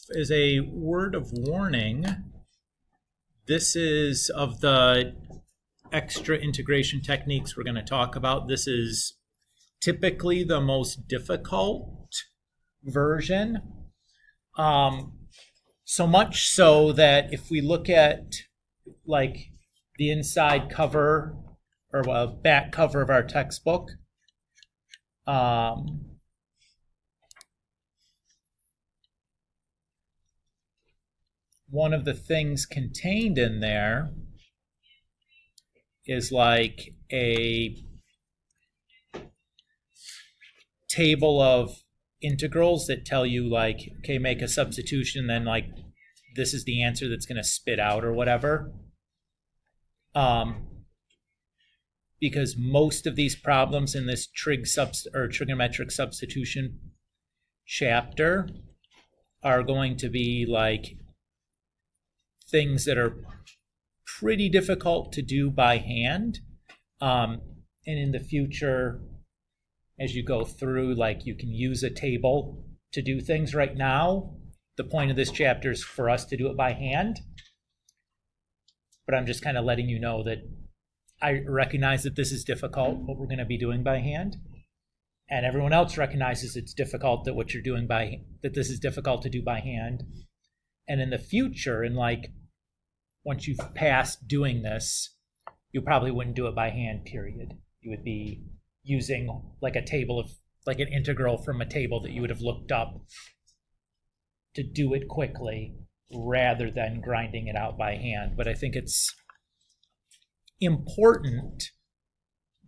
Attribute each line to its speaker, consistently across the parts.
Speaker 1: Is a word of warning. This is of the extra integration techniques we're going to talk about. This is typically the most difficult version. So much so that if we look at like the inside cover or back cover of our textbook, one of the things contained in there is like a table of integrals that tell you like, okay, make a substitution, then like this is the answer that's going to spit out or whatever. Because most of these problems in this trigonometric substitution chapter are going to be like things that are pretty difficult to do by hand. And in the future, as you go through, like you can use a table to do things. Right now, the point of this chapter is for us to do it by hand. But I'm just kind of letting you know that I recognize that this is difficult, what we're going to be doing by hand. And everyone else recognizes it's difficult that what you're doing that this is difficult to do by hand. And in the future, and like once you've passed doing this, you probably wouldn't do it by hand, period. You would be using like a table of like an integral from a table that you would have looked up to do it quickly rather than grinding it out by hand. But I think it's important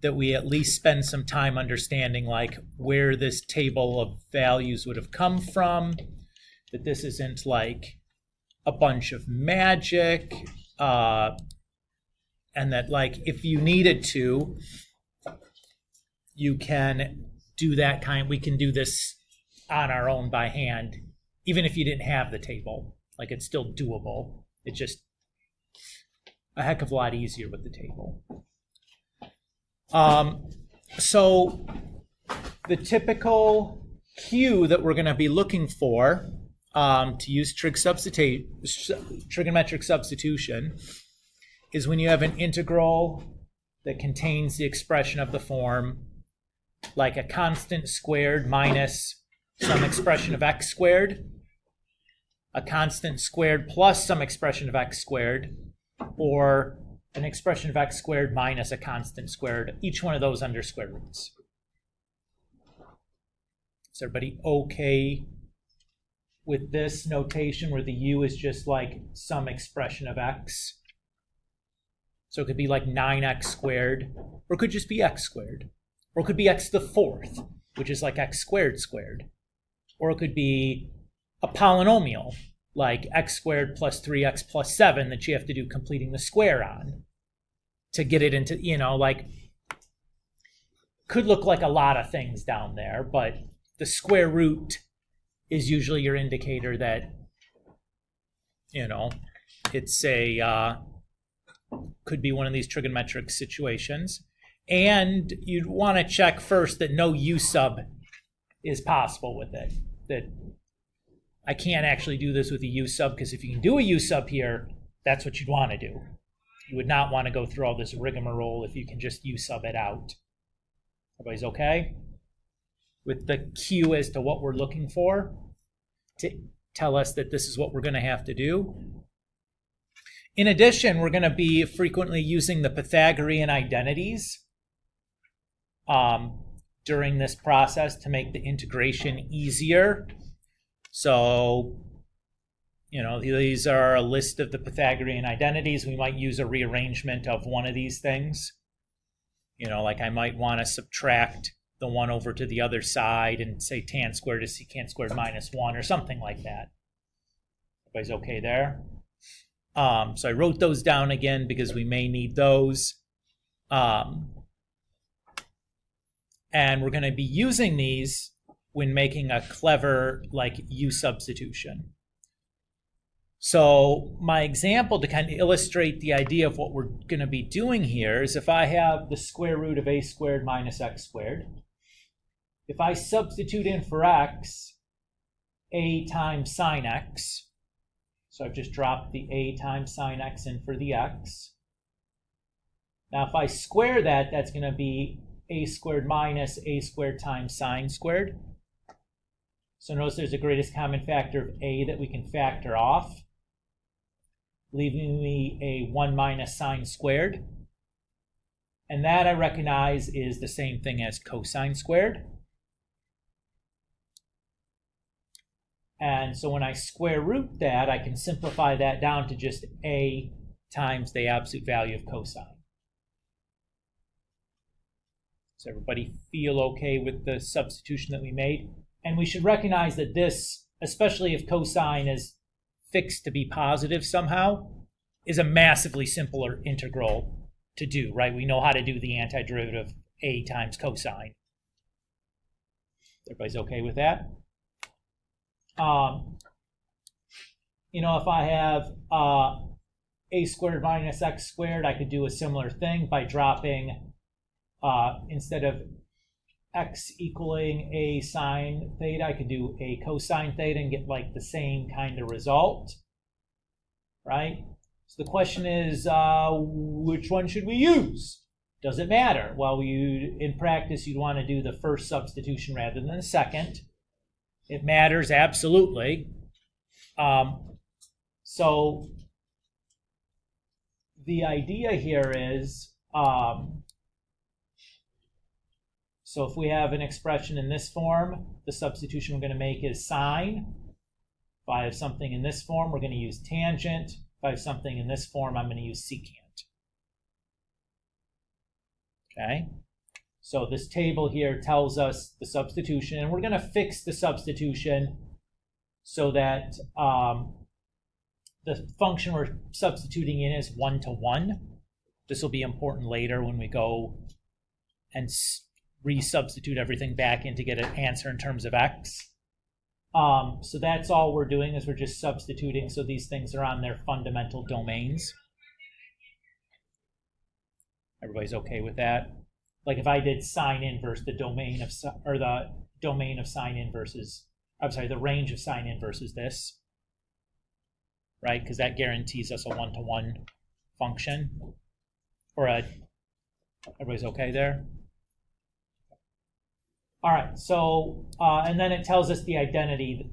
Speaker 1: that we at least spend some time understanding like where this table of values would have come from, that this isn't like a bunch of magic, and that like if you needed to, you can do that we can do this on our own by hand, even if you didn't have the table. Like it's still doable. It's just a heck of a lot easier with the table. So the typical cue that we're going to be looking for to use trigonometric substitution is when you have an integral that contains the expression of the form like a constant squared minus some expression of x squared, a constant squared plus some expression of x squared, or an expression of x squared minus a constant squared, each one of those under square roots. Is everybody okay with this notation where the u is just like some expression of x? So it could be like 9x squared, or it could just be x squared, or it could be x to the fourth, which is like x squared squared, or it could be a polynomial like x squared plus 3x plus 7 that you have to do completing the square on to get it into, like could look like a lot of things down there, but the square root is usually your indicator that, it's could be one of these trigonometric situations. And you'd want to check first that no u sub is possible with it, that I can't actually do this with a u sub, because if you can do a u sub here, that's what you'd want to do. You would not want to go through all this rigmarole if you can just u sub it out. Everybody's okay with the cue as to what we're looking for to tell us that this is what we're going to have to do? In addition, we're going to be frequently using the Pythagorean identities during this process to make the integration easier. So, these are a list of the Pythagorean identities. We might use a rearrangement of one of these things. Like I might want to subtract the 1 over to the other side and say tan squared is secant squared minus 1 or something like that. Everybody's okay there? So I wrote those down again because we may need those. And we're going to be using these when making a clever like u substitution. So my example to kind of illustrate the idea of what we're going to be doing here is if I have the square root of a squared minus x squared, if I substitute in for x, a times sine x. So I've just dropped the a times sine x in for the x. Now if I square that, that's going to be a squared minus a squared times sine squared. So notice there's a greatest common factor of a that we can factor off, leaving me a 1 minus sine squared. And that I recognize is the same thing as cosine squared. And so when I square root that, I can simplify that down to just a times the absolute value of cosine. Does everybody feel okay with the substitution that we made? And we should recognize that this, especially if cosine is fixed to be positive somehow, is a massively simpler integral to do, right? We know how to do the antiderivative a times cosine. Everybody's okay with that? You know, if I have a squared minus x squared, I could do a similar thing by dropping, instead of x equaling a sine theta, I could do a cosine theta and get like the same kind of result, right? So the question is, which one should we use? Does it matter? Well, in practice, you'd want to do the first substitution rather than the second. It matters, absolutely. So the idea here is, so if we have an expression in this form, the substitution we're going to make is sine. If I have something in this form, we're going to use tangent. If I have something in this form, I'm going to use secant. Okay? So this table here tells us the substitution, and we're going to fix the substitution so that the function we're substituting in is 1 to 1. This will be important later when we go and resubstitute everything back in to get an answer in terms of x. So that's all we're doing, is we're just substituting so these things are on their fundamental domains. Everybody's okay with that? Like if I did sine inverse, the domain of sine inverse is, I'm sorry, the range of sine inverse is this, right? Because that guarantees us a 1-to-1 function. Everybody's okay there? All right, so, and then it tells us the identity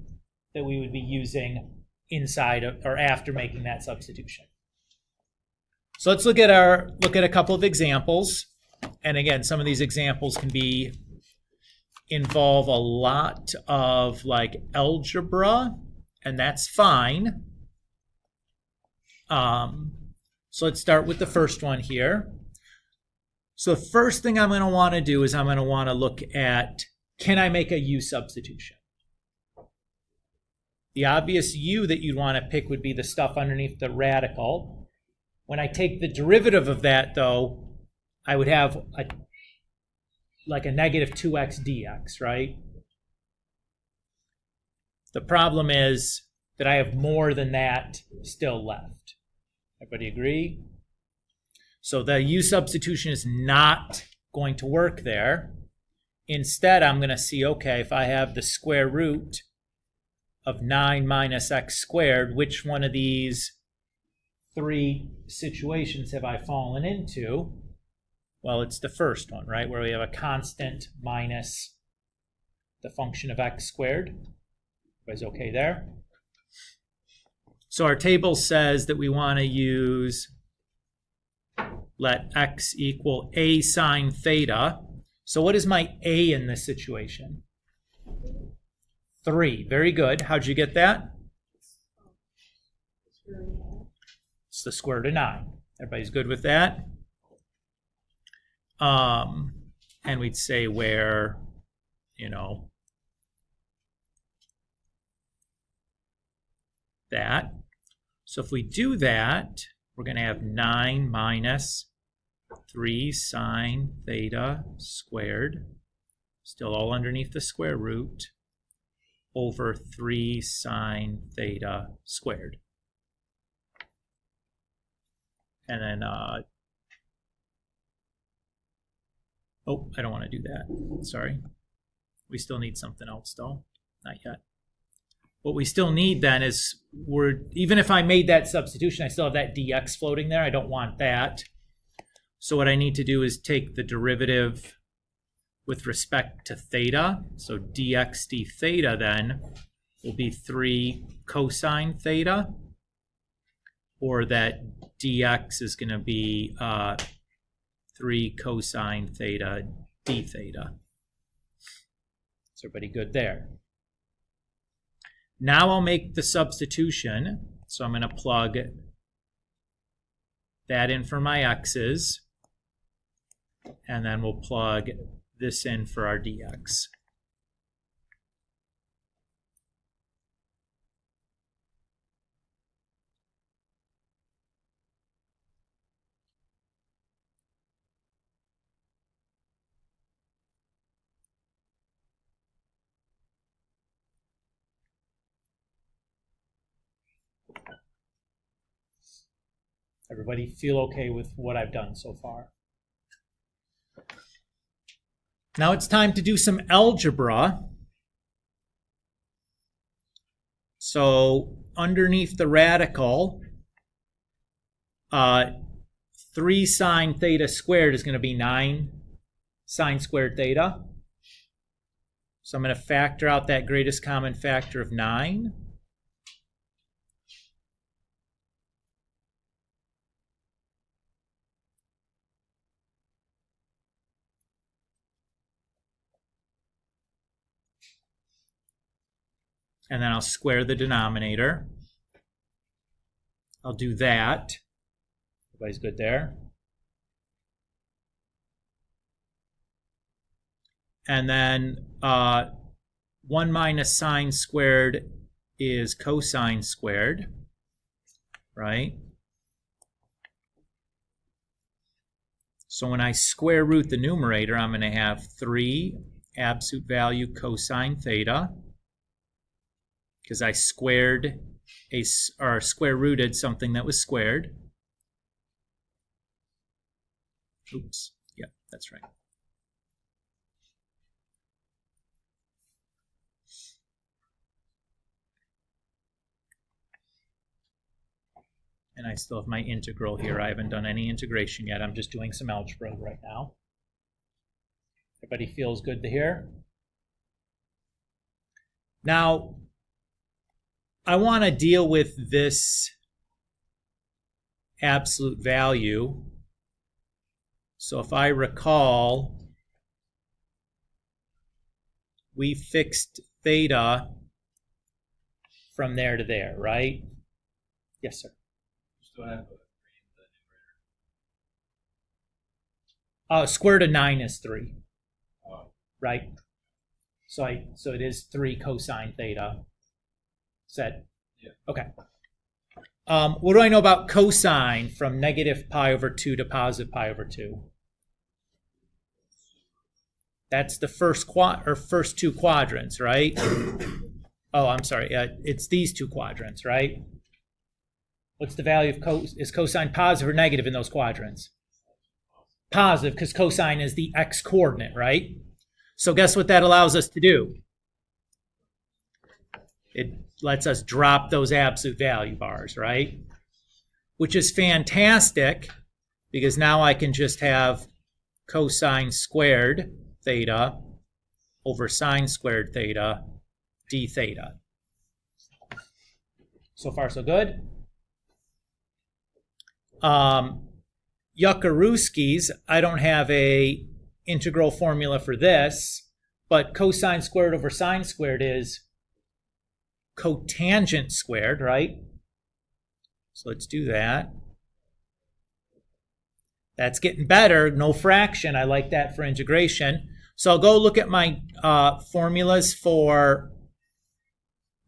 Speaker 1: that we would be using inside of, or after making that substitution. So let's look at a couple of examples. And again, some of these examples can involve a lot of like algebra, and that's fine. So let's start with the first one here. So the first thing I'm going to want to do is I'm going to want to look at, can I make a u substitution? The obvious u that you'd want to pick would be the stuff underneath the radical. When I take the derivative of that, though, I would have like a negative 2x dx, right? The problem is that I have more than that still left. Everybody agree? So the u substitution is not going to work there. Instead, I'm going to see, okay, if I have the square root of 9 minus x squared, which one of these three situations have I fallen into? Well, it's the first one, right, where we have a constant minus the function of x squared. Everybody's okay there? So our table says that we want to use, let x equal a sine theta. So what is my a in this situation? 3. Very good. How'd you get that? It's the square root of 9. Everybody's good with that? And we'd say where, that. So if we do that, we're going to have 9 minus 3 sine theta squared, still all underneath the square root, over 3 sine theta squared. And then, oh, I don't want to do that. Sorry. We still need something else, though. Not yet. what we still need then is, even if I made that substitution, I still have that dx floating there. I don't want that. So what I need to do is take the derivative with respect to theta. So dx d theta then will be 3 cosine theta, or that dx is going to be 3 cosine theta d theta. Is everybody good there? Now I'll make the substitution. So I'm going to plug that in for my x's, and then we'll plug this in for our dx. Everybody feel okay with what I've done so far? Now it's time to do some algebra. So underneath the radical, 3 sine theta squared is going to be 9 sine squared theta. So I'm going to factor out that greatest common factor of 9. And then I'll square the denominator. I'll do that. Everybody's good there? And then 1 minus sine squared is cosine squared, right? So when I square root the numerator, I'm going to have 3 absolute value cosine theta, because I squared square rooted something that was squared. Oops, yeah, that's right. And I still have my integral here. I haven't done any integration yet. I'm just doing some algebra right now. Everybody feels good to hear? Now, I want to deal with this absolute value. So if I recall, we fixed theta from there to there, right? Yes, sir.
Speaker 2: Still have to read the numerator.
Speaker 1: Square root of 9 is 3, right? So it is 3 cosine theta. Set?
Speaker 2: Yeah.
Speaker 1: Okay. What do I know about cosine from negative pi over 2 to positive pi over 2? That's the first first 2 quadrants, right? Oh, I'm sorry. It's these 2 quadrants, right? What's the value of is cosine positive or negative in those quadrants? Positive, because cosine is the x coordinate, right? So guess what that allows us to do? It lets us drop those absolute value bars, right? Which is fantastic, because now I can just have cosine squared theta over sine squared theta d theta. So far, so good. Yuckarooskies, I don't have a integral formula for this, but cosine squared over sine squared is cotangent squared, right? So let's do that. That's getting better. No fraction. I like that for integration. So I'll go look at my formulas for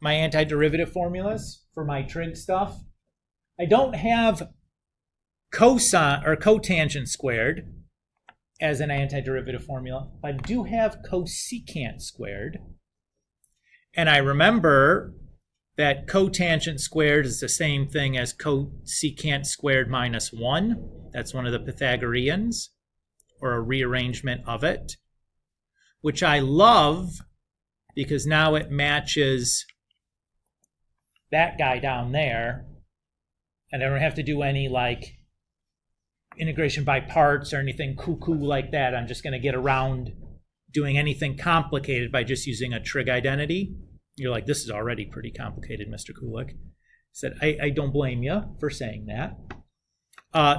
Speaker 1: my antiderivative formulas for my trig stuff. I don't have cosine or cotangent squared as an antiderivative formula, but I do have cosecant squared. And I remember that cotangent squared is the same thing as cosecant squared minus 1. That's one of the Pythagoreans, or a rearrangement of it, which I love because now it matches that guy down there, and I don't have to do any like integration by parts or anything cuckoo like that. I'm just going to get around doing anything complicated by just using a trig identity. You're like, this is already pretty complicated, Mr. Kulik. I said, I don't blame you for saying that.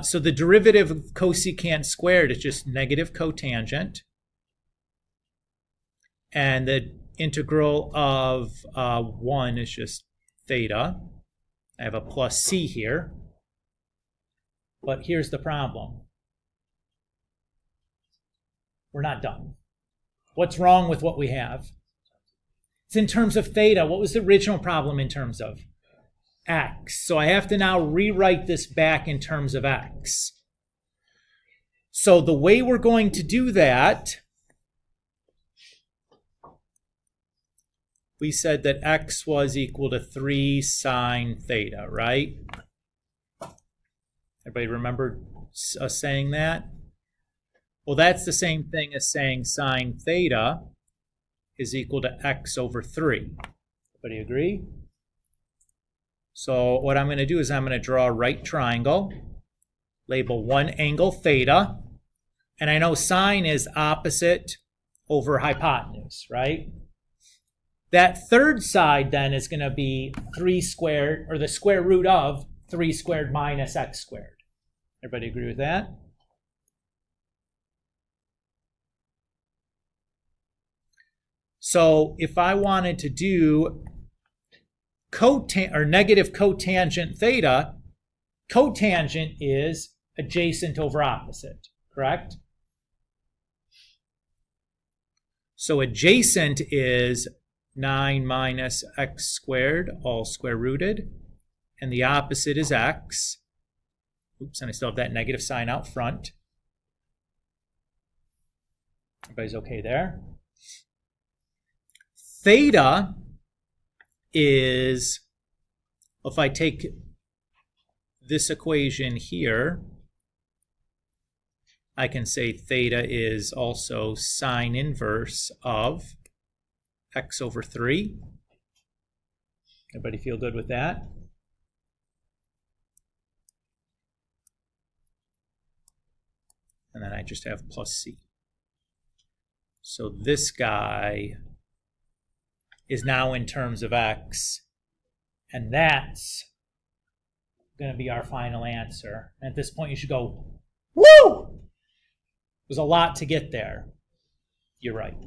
Speaker 1: So the derivative of cosecant squared is just negative cotangent. And the integral of 1 is just theta. I have a plus c here. But here's the problem. We're not done. What's wrong with what we have? It's in terms of theta. What was the original problem in terms of? X. So I have to now rewrite this back in terms of x. So the way we're going to do that, we said that x was equal to 3 sine theta, right? Everybody remember us saying that? Well, that's the same thing as saying sine theta is equal to x over 3. Everybody agree? So what I'm going to do is I'm going to draw a right triangle, label one angle theta, and I know sine is opposite over hypotenuse, right? That third side then is going to be 3 squared, or the square root of 3 squared minus x squared. Everybody agree with that? So if I wanted to do negative cotangent theta, cotangent is adjacent over opposite, correct? So adjacent is 9 minus x squared, all square rooted, and the opposite is x. Oops, and I still have that negative sign out front. Everybody's okay there? Theta is, if I take this equation here, I can say theta is also sine inverse of x over 3. Everybody feel good with that? And then I just have plus c. So this guy is now in terms of x, and that's going to be our final answer. And at this point, you should go, woo! There's a lot to get there. You're right.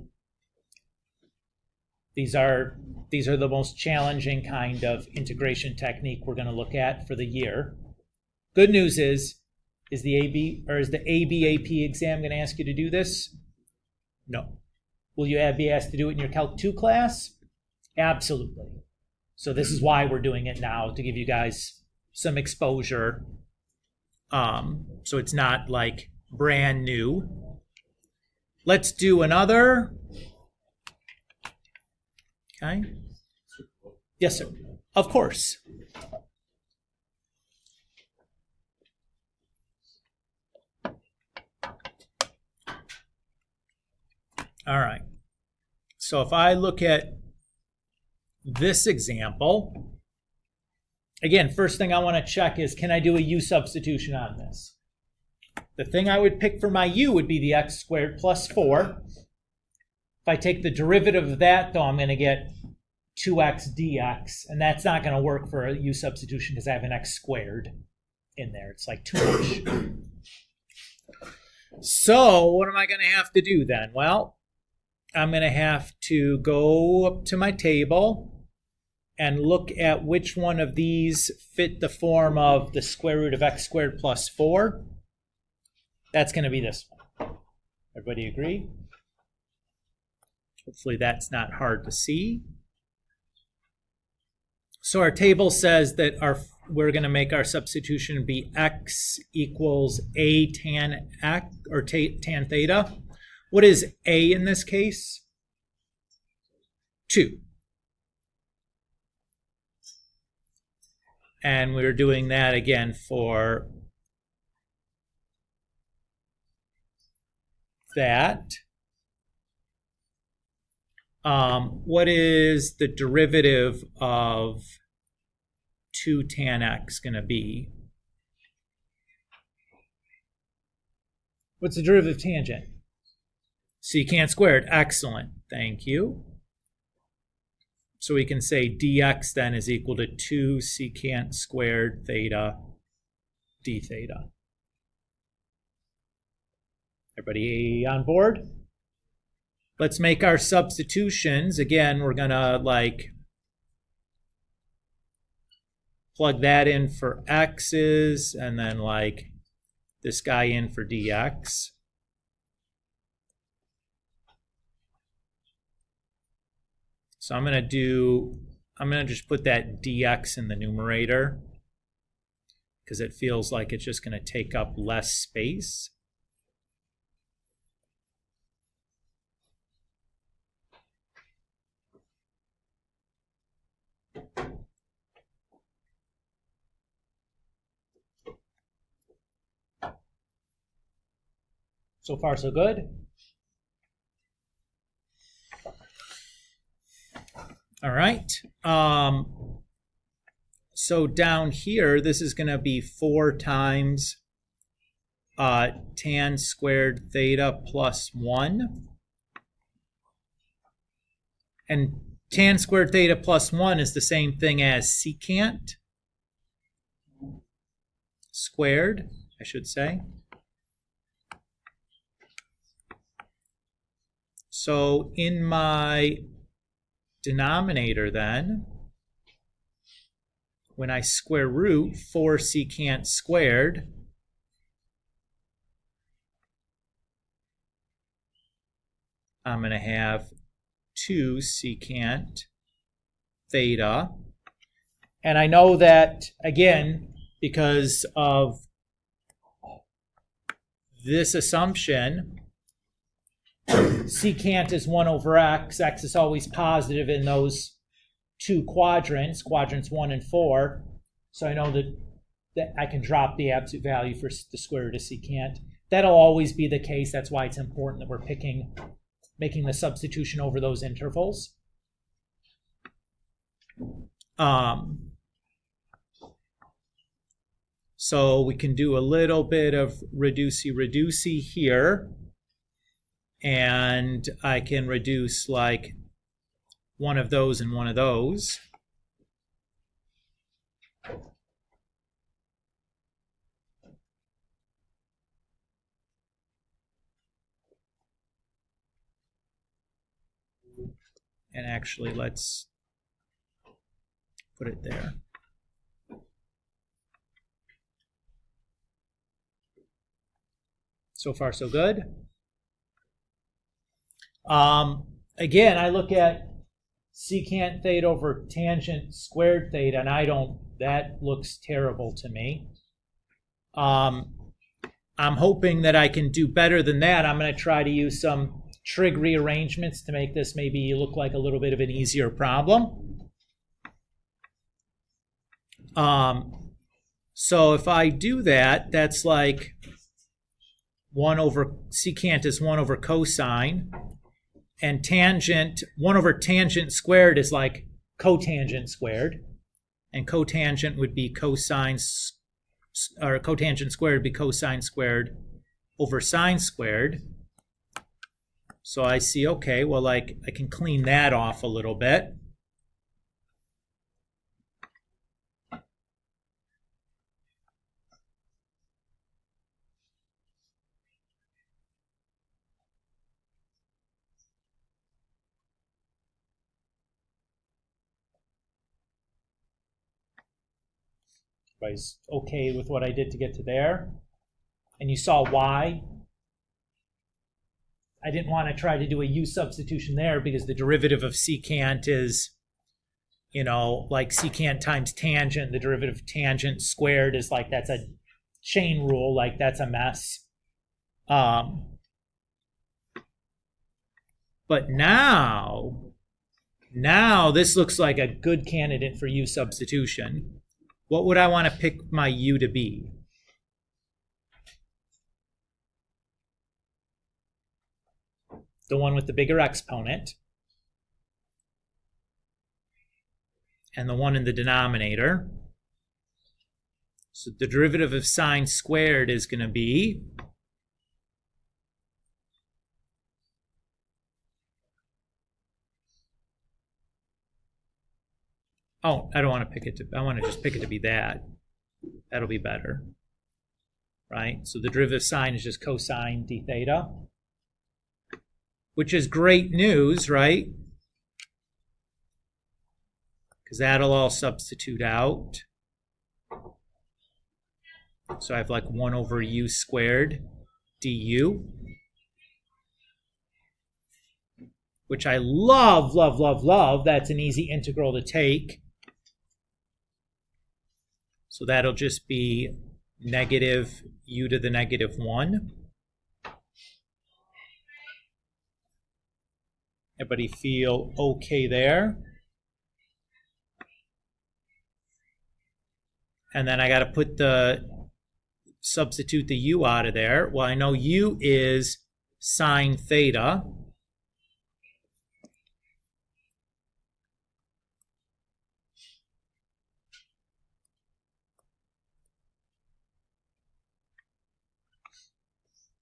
Speaker 1: These are the most challenging kind of integration technique we're going to look at for the year. Good news is the ABAP exam going to ask you to do this? No. Will you be asked to do it in your Calc 2 class? Absolutely. So this is why we're doing it now, to give you guys some exposure. So it's not like brand new. Let's do another. Okay. Yes, sir. Of course. All right. So if I look at this example, again, first thing I want to check is, can I do a u substitution on this? The thing I would pick for my u would be the x squared plus 4. If I take the derivative of that, though, I'm going to get 2x dx, and that's not going to work for a u substitution because I have an x squared in there. It's like too much. So what am I going to have to do then? Well, I'm going to have to go up to my table and look at which one of these fit the form of the square root of x squared plus 4. That's going to be this one. Everybody agree? Hopefully that's not hard to see. So our table says that we're going to make our substitution be x equals a tan x, or tan theta. What is a in this case? 2. And we're doing that again for that. What is the derivative of 2 tan x going to be? What's the derivative of tangent? Secant squared. Excellent. Thank you. So we can say dx then is equal to 2 secant squared theta d theta. Everybody on board? Let's make our substitutions. Again, we're going to like plug that in for x's and then like this guy in for dx. So I'm going to just put that dx in the numerator because it feels like it's just going to take up less space. So far, so good. All right. So down here, this is going to be 4 times tan squared theta plus 1. And tan squared theta plus 1 is the same thing as secant squared, I should say. So in my denominator then, when I square root 4 secant squared, I'm going to have 2 secant theta. And I know that, again, because of this assumption, secant is 1 over x. X is always positive in those 2 quadrants, quadrants 1 and 4. So I know that I can drop the absolute value for the square root of secant. That'll always be the case. That's why it's important that we're making the substitution over those intervals. So we can do a little bit of reducey here. And I can reduce like one of those and one of those. And actually, let's put it there. So far, so good. Again, I look at secant theta over tangent squared theta, and that looks terrible to me. I'm hoping that I can do better than that. I'm going to try to use some trig rearrangements to make this maybe look like a little bit of an easier problem. So if I do that, that's like 1 over, secant is 1 over cosine. And tangent, 1 over tangent squared is like cotangent squared. And cotangent would be cosine, or cotangent squared would be cosine squared over sine squared. So I see, okay, well, like I can clean that off a little bit. Everybody's okay with what I did to get to there? And you saw why I didn't want to try to do a u substitution there, because the derivative of secant is, like secant times tangent. The derivative of tangent squared is like, that's a chain rule, like that's a mess. But now this looks like a good candidate for u substitution. What would I want to pick my u to be? The one with the bigger exponent, and the one in the denominator. So the derivative of sine squared is going to be oh, I don't want to pick it to, I want to just pick it to be that. That'll be better. Right? So the derivative of sine is just cosine d theta, which is great news, right? Because that'll all substitute out. So I have like 1 over u squared du, which I love, love, love, love. That's an easy integral to take. So that'll just be negative u to the negative 1. Everybody feel okay there? And then I got to put substitute the u out of there. Well, I know u is sine theta.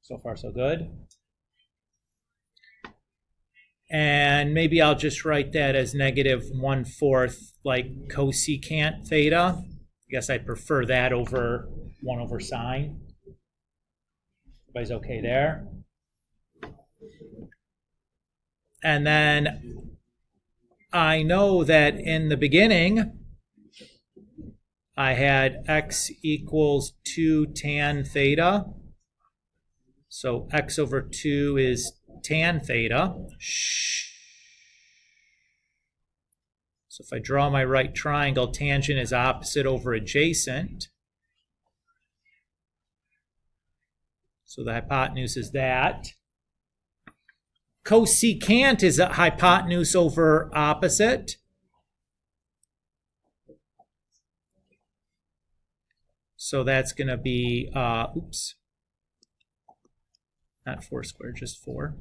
Speaker 1: So far, so good. And maybe I'll just write that as negative 1/4, like cosecant theta. I guess I prefer that over 1 over sine. Everybody's okay there? And then I know that in the beginning, I had x equals 2 tan theta. So x over 2 is tan theta. So if I draw my right triangle, tangent is opposite over adjacent. So the hypotenuse is that. Cosecant is a hypotenuse over opposite. So that's going to be, oops, not 4 squared, just 4.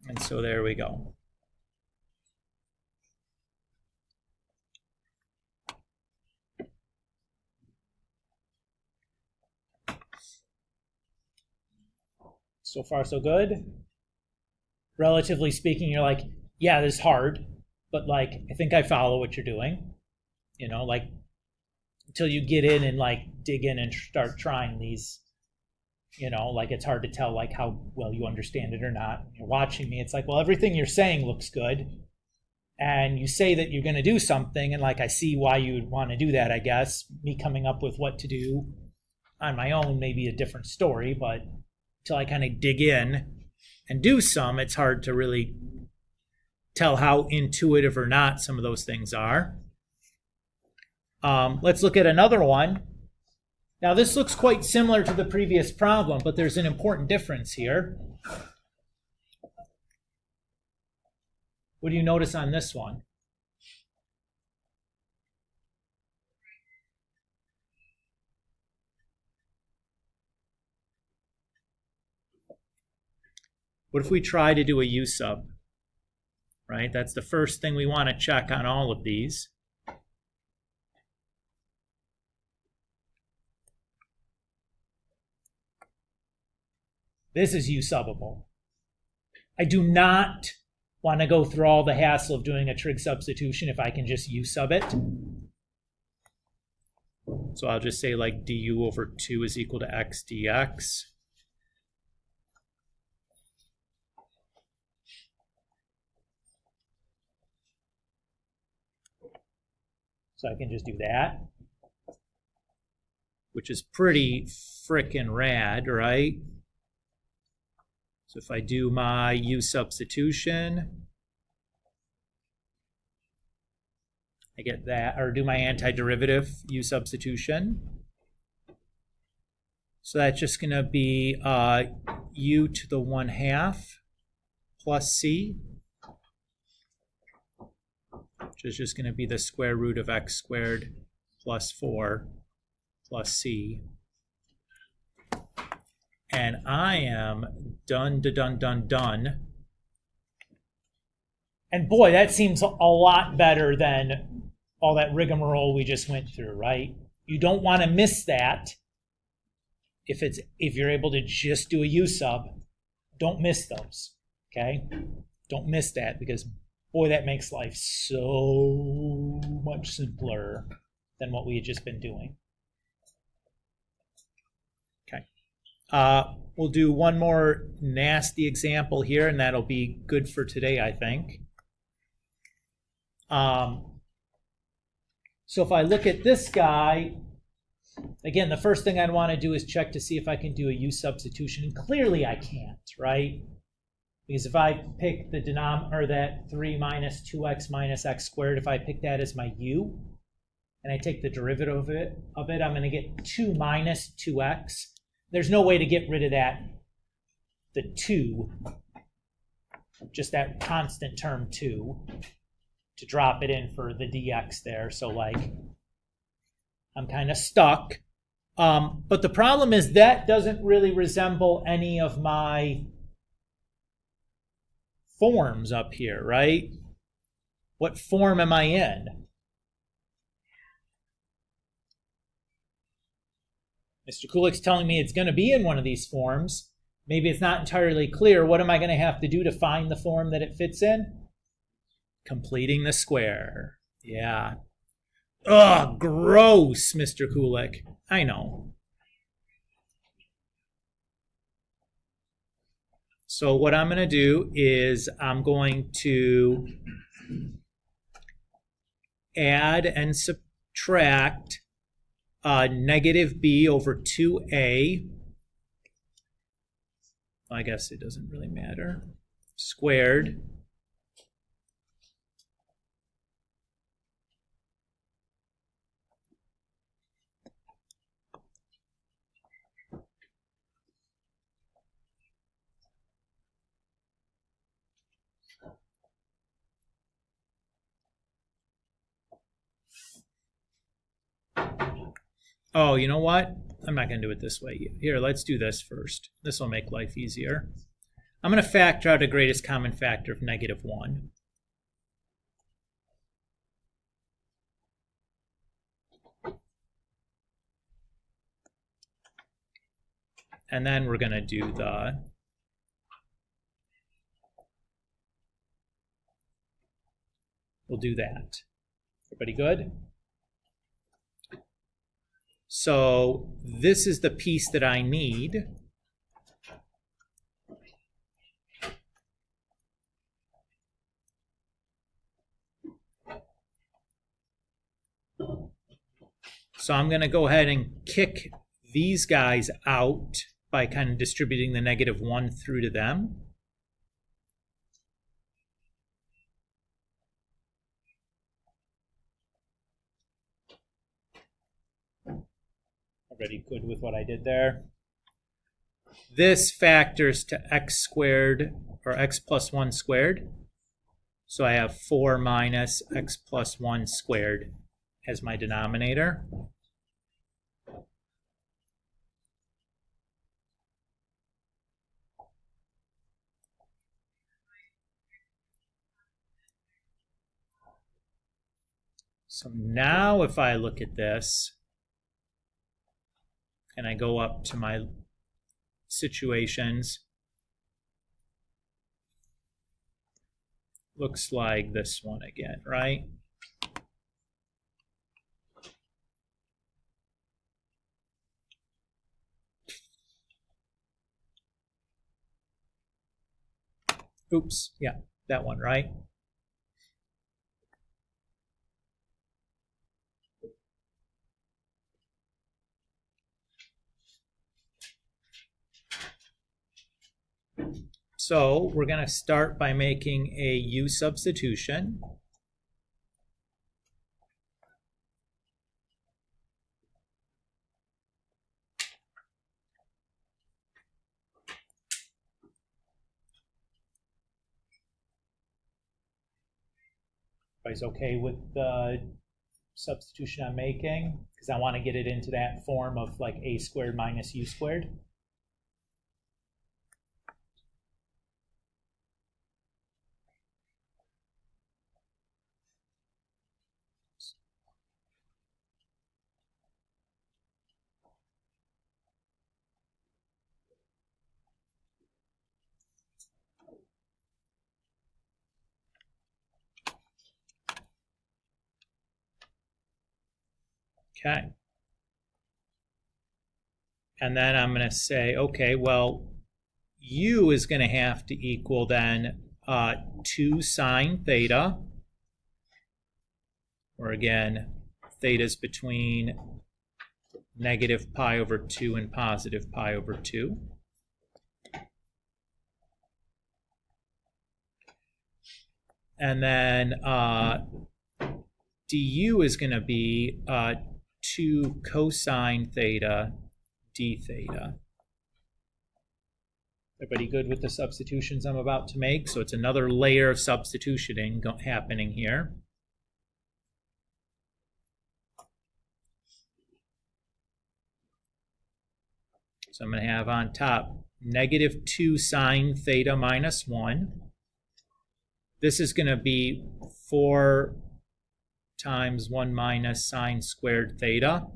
Speaker 1: And so there we go. So far, so good. Relatively speaking, you're like, yeah, this is hard, but like, I think I follow what you're doing. You know, like, until you get in and like dig in and start trying these, you know, like it's hard to tell like how well you understand it or not. You're watching me, it's like, well, everything you're saying looks good. And you say that you're going to do something, and like I see why you would want to do that, I guess. Me coming up with what to do on my own may be a different story, but until I kind of dig in and do some, it's hard to really tell how intuitive or not some of those things are. Let's look at another one. Now this looks quite similar to the previous problem, but there's an important difference here. What do you notice on this one? What if we try to do a u sub? Right? That's the first thing we want to check on all of these. This is u subbable. I do not want to go through all the hassle of doing a trig substitution if I can just u sub it. So I'll just say like du over 2 is equal to x dx. So I can just do that, which is pretty frickin' rad, right? So if I do my u substitution, I get that, or do my antiderivative u substitution. So that's just going to be u to the 1/2 plus c, which is just going to be the square root of x squared plus 4 plus c. And I am done. And boy, that seems a lot better than all that rigmarole we just went through, right? You don't want to miss that. If you're able to just do a U sub, don't miss those, okay? Don't miss that, because boy, that makes life so much simpler than what we had just been doing. Okay. We'll do one more nasty example here, and that'll be good for today, I think. So if I look at this guy, again, the first thing I'd want to do is check to see if I can do a U substitution. And clearly I can't, right? Because if I pick the denominator, or that 3 minus 2x minus x squared, if I pick that as my u, and I take the derivative of it, I'm going to get 2 minus 2x. There's no way to get rid of that, the 2, just that constant term 2, to drop it in for the dx there. So like, I'm kind of stuck. But the problem is that doesn't really resemble any of my forms up here, right? What form am I in? Mr. Kulik's telling me it's going to be in one of these forms. Maybe it's not entirely clear. What am I going to have to do to find the form that it fits in? Completing the square. Yeah. Ugh, gross, Mr. Kulik. I know. So what I'm going to do is I'm going to add and subtract negative b over 2a. I guess it doesn't really matter. Squared. Oh, you know what? I'm not going to do it this way. Here, let's do this first. This will make life easier. I'm going to factor out a greatest common factor of negative 1. And then we're going to do the we'll do that. Everybody good? So this is the piece that I need. So I'm going to go ahead and kick these guys out by kind of distributing the negative 1 through to them. Already good with what I did there. This factors to x squared, or x plus 1 squared. So I have 4 minus x plus 1 squared as my denominator. So now if I look at this, and I go up to my situations, looks like this one again, right? Oops, yeah, that one, right? So we're going to start by making a U substitution. Everybody's okay with the substitution I'm making? Because I want to get it into that form of like a squared minus u squared. Okay. And then I'm going to say, okay, well, u is going to have to equal then 2 sine theta, or again, theta is between negative pi over 2 and positive pi over 2. And then du is going to be 2 cosine theta d theta. Everybody good with the substitutions I'm about to make? So it's another layer of substitutioning happening here. So I'm going to have on top negative 2 sine theta minus 1. This is going to be 4 times 1 minus sine squared theta.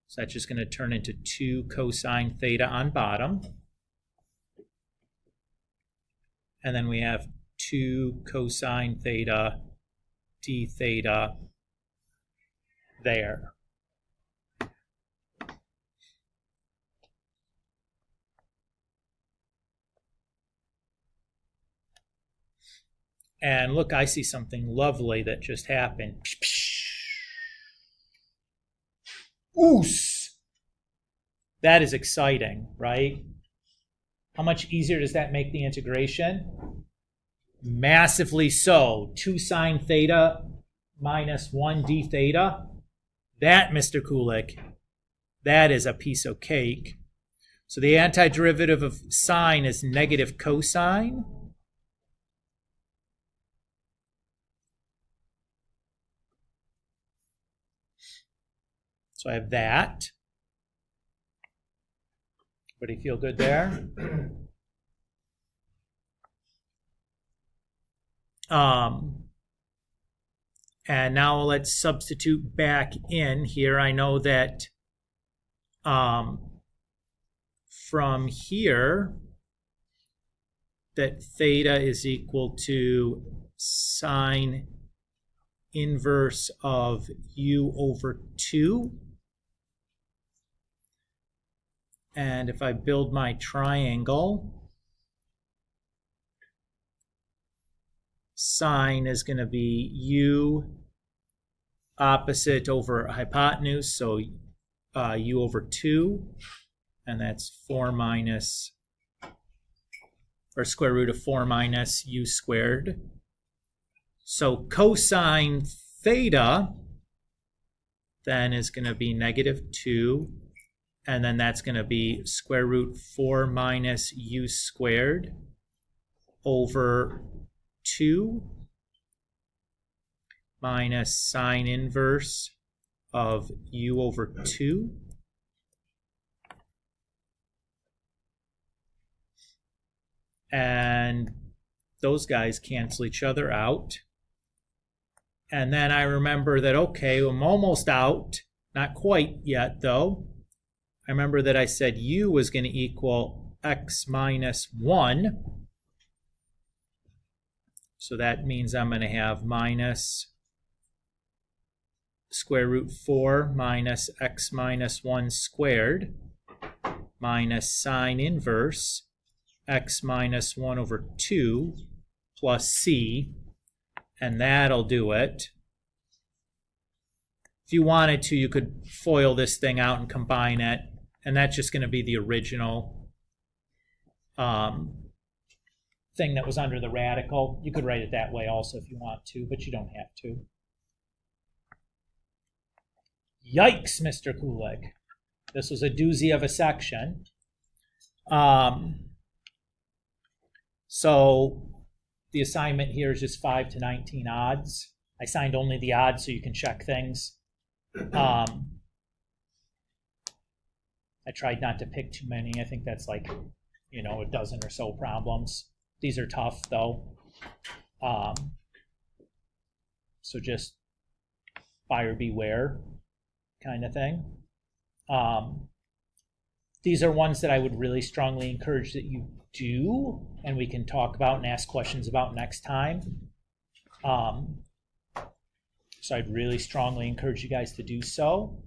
Speaker 1: So that's just going to turn into 2 cosine theta on bottom. And then we have 2 cosine theta d theta there. And look, I see something lovely that just happened. Oos! That is exciting, right? How much easier does that make the integration? Massively so. 2 sine theta minus 1 d theta. That, Mr. Kulik, that is a piece of cake. So the antiderivative of sine is negative cosine. So I have that. Everybody feel good there? And now let's substitute back in here. I know that from here, that theta is equal to sine inverse of u over 2. And if I build my triangle, sine is going to be u opposite over hypotenuse, so u over 2, and that's 4 minus, or square root of 4 minus u squared. So cosine theta then is going to be negative 2, and then that's going to be square root 4 minus u squared over 2 minus sine inverse of u over 2. And those guys cancel each other out. And then I remember that, okay, I'm almost out. Not quite yet, though. I remember that I said u was going to equal x minus 1. So that means I'm going to have minus square root 4 minus x minus 1 squared minus sine inverse x minus 1 over 2 plus c. And that'll do it. If you wanted to, you could FOIL this thing out and combine it. And that's just going to be the original thing that was under the radical. You could write it that way also if you want to, but you don't have to. Yikes, Mr. Kulik. This was a doozy of a section. So the assignment here is just 5 to 19 odds. I signed only the odds so you can check things. I tried not to pick too many. I think that's like, a dozen or so problems. These are tough, though. So just buyer beware kind of thing. These are ones that I would really strongly encourage that you do, and we can talk about and ask questions about next time. So I'd really strongly encourage you guys to do so.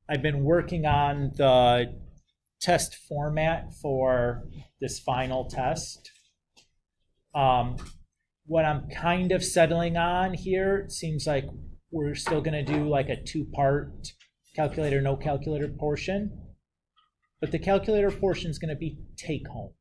Speaker 1: I've been working on the test format for this final test. What I'm kind of settling on here, it seems like we're still going to do like a 2-part calculator, no calculator portion. But the calculator portion is going to be take home.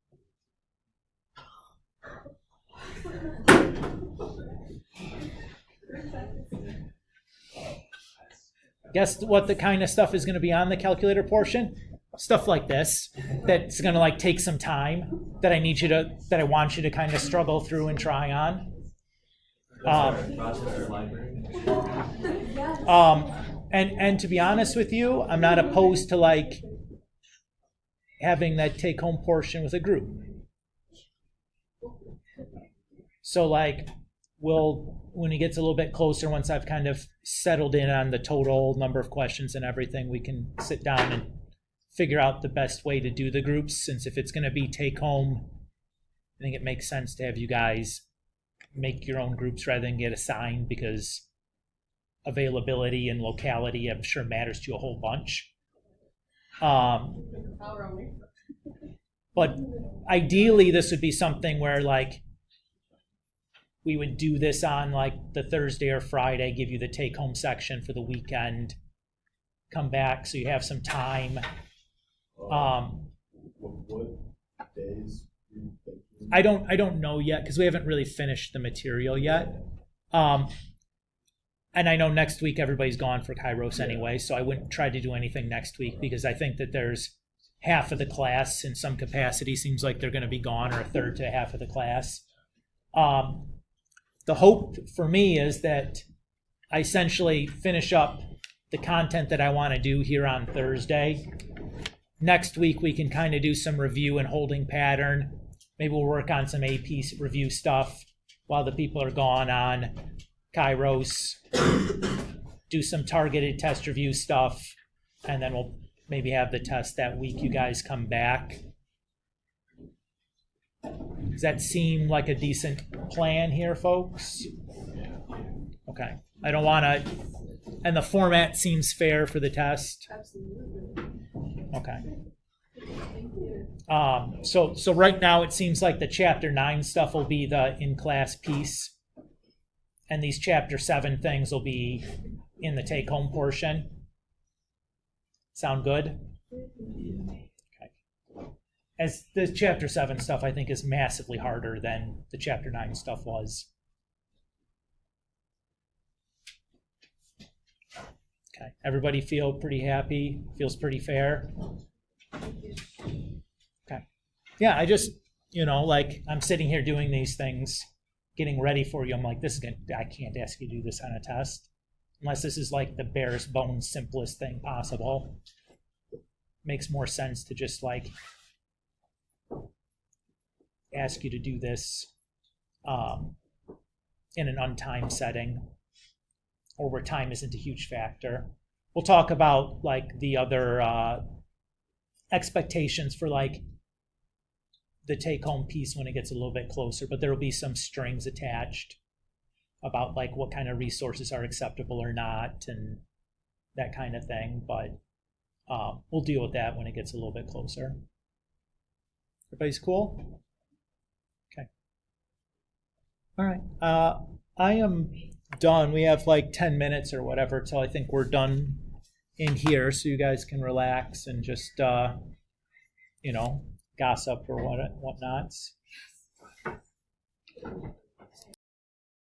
Speaker 1: Guess what the kind of stuff is going to be on the calculator portion? Stuff like this, that's going to like take some time, that I want you to kind of struggle through and try on. And to be honest with you, I'm not opposed to like having that take home portion with a group. So like when it gets a little bit closer, once I've kind of settled in on the total number of questions and everything, we can sit down and figure out the best way to do the groups. Since if it's going to be take home, I think it makes sense to have you guys make your own groups rather than get assigned, because availability and locality, I'm sure, matters to you a whole bunch. But ideally, this would be something where like we would do this on like the Thursday or Friday, give you the take home section for the weekend, come back so you have some time.
Speaker 3: What days do you think?
Speaker 1: I don't know yet, because we haven't really finished the material yet. And I know next week everybody's gone for Kairos anyway, so I wouldn't try to do anything next week, because I think that there's half of the class in some capacity seems like they're going to be gone, or a third to half of the class. The hope for me is that I essentially finish up the content that I want to do here on Thursday. Next week we can kind of do some review and holding pattern. Maybe we'll work on some AP review stuff while the people are gone on Kairos. Do some targeted test review stuff, and then we'll maybe have the test that week. You guys come back. Does that seem like a decent plan here, folks? Okay. I don't want to, and the format seems fair for the test?
Speaker 4: Absolutely.
Speaker 1: Okay. So right now it seems like the Chapter 9 stuff will be the in-class piece, and these Chapter 7 things will be in the take-home portion. Sound good? Okay. As the Chapter 7 stuff, I think, is massively harder than the Chapter 9 stuff was. Okay. Everybody feel pretty happy? Feels pretty fair? Okay. Yeah, I just, like, I'm sitting here doing these things, getting ready for you. I'm like, I can't ask you to do this on a test unless this is like the barest bones, simplest thing possible. Makes more sense to just like ask you to do this in an untimed setting, or where time isn't a huge factor. We'll talk about like the other expectations for like the take-home piece when it gets a little bit closer, but there will be some strings attached about like what kind of resources are acceptable or not, and that kind of thing. But we'll deal with that when it gets a little bit closer. Everybody's cool? Okay. All right. I am done. We have like 10 minutes or whatever till I think we're done in here, so you guys can relax and just gossip or whatnots.